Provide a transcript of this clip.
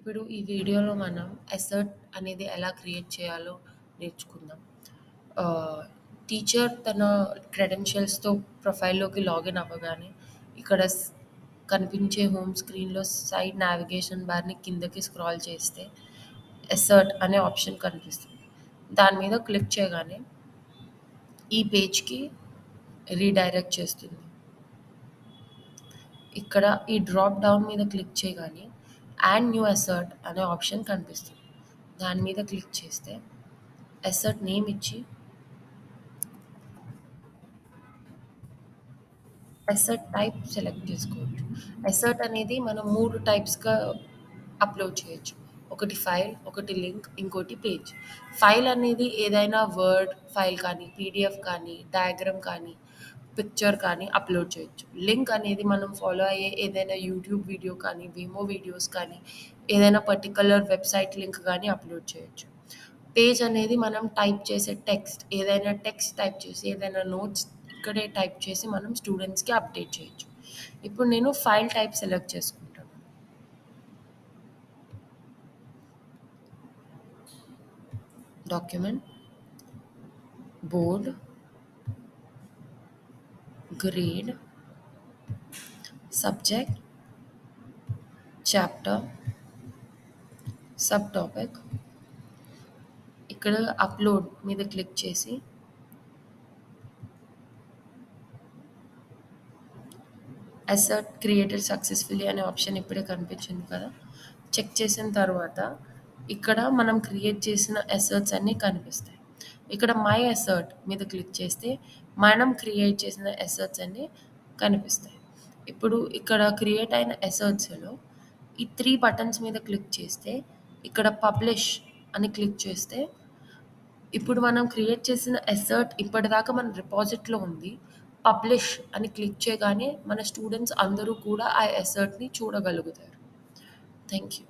ఇప్పుడు ఈ వీడియోలో మనం అసర్ట్ అనేది ఎలా క్రియేట్ చేయాలో నేర్చుకుందాం. ఆహ్, టీచర్ తన క్రెడెన్షియల్స్‌తో ప్రొఫైల్‌లోకి లాగిన్ అవ్వగానే ఇక్కడ కనిపించే హోమ్ స్క్రీన్‌లో సైడ్ నావిగేషన్ బార్‌ని కిందకి స్క్రాల్ చేస్తే అసర్ట్ అనే ఆప్షన్ కనిపిస్తుంది. దాని మీద క్లిక్ చేయగానే ఈ పేజ్‌కి రీడైరెక్ట్ చేస్తుంది. ఇక్కడ ఈ డ్రాప్ డౌన్ మీద క్లిక్ చేయగానే యాడ్ న్యూ అసర్ట్ అనే ఆప్షన్ కనిపిస్తుంది. దాని మీద క్లిక్ చేస్తే అసర్ట్ నేమ్ ఇచ్చి అసర్ట్ టైప్ సెలెక్ట్ చేసుకోవచ్చు. అసర్ట్ అనేది మనం 3 టైప్స్‌గా అప్‌లోడ్ చేయొచ్చు. ఒకటి ఫైల్, ఒకటి లింక్, ఇంకోటి పేజ్. ఫైల్ అనేది ఏదైనా వర్డ్ ఫైల్ కానీ, పీడీఎఫ్ కానీ, డయాగ్రామ్ కానీ, పిక్చర్ కానీ అప్‌లోడ్ చేయొచ్చు. లింక్ అనేది మనం ఫాలో అయ్యే ఏదైనా యూట్యూబ్ వీడియో కానీ, వీమో వీడియోస్ కానీ, ఏదైనా పర్టిక్యులర్ వెబ్‌సైట్ లింక్ గానీ అప్‌లోడ్ చేయొచ్చు. పేజ్ అనేది మనం టైప్ చేసే టెక్స్ట్ ఏదైనా టెక్స్ట్ టైప్ చేసి ఏదైనా నోట్స్ ఇక్కడే టైప్ చేసి మనం స్టూడెంట్స్‌కి అప్డేట్ చేయొచ్చు. ఇప్పుడు నేను ఫైల్ టైప్ సెలెక్ట్ చేసుకుంటాను. Document, board, grade, subject, chapter, sub topic. ఇక్కడ అప్లోడ్ మీద క్లిక్ చేసి అసర్ట్ క్రియేటెడ్ సక్సెస్‌ఫుల్లీ అనే ఆప్షన్ ఇప్పుడే కనిపించింది కదా! చెక్ చేసిన తర్వాత ఇక్కడ మనం క్రియేట్ చేసిన అసర్ట్స్ అన్నీ కనిపిస్తాయి. ఇక్కడ మై అసర్ట్ మీద క్లిక్ చేస్తే మనం క్రియేట్ చేసిన అసర్ట్స్ అన్నీ కనిపిస్తాయి. ఇప్పుడు ఇక్కడ క్రియేట్ అయిన అసర్ట్స్‌లో ఈ 3 బటన్స్ మీద క్లిక్ చేస్తే ఇక్కడ పబ్లిష్ అని క్లిక్ చేస్తే ఇప్పుడు మనం క్రియేట్ చేసిన అసర్ట్ ఇప్పటిదాకా మన రిపాజిటరీలో ఉంది. పబ్లిష్ అని క్లిక్ చేయగానే మన స్టూడెంట్స్ అందరూ కూడా ఆ అసర్ట్‌ని చూడగలుగుతారు. Thank you.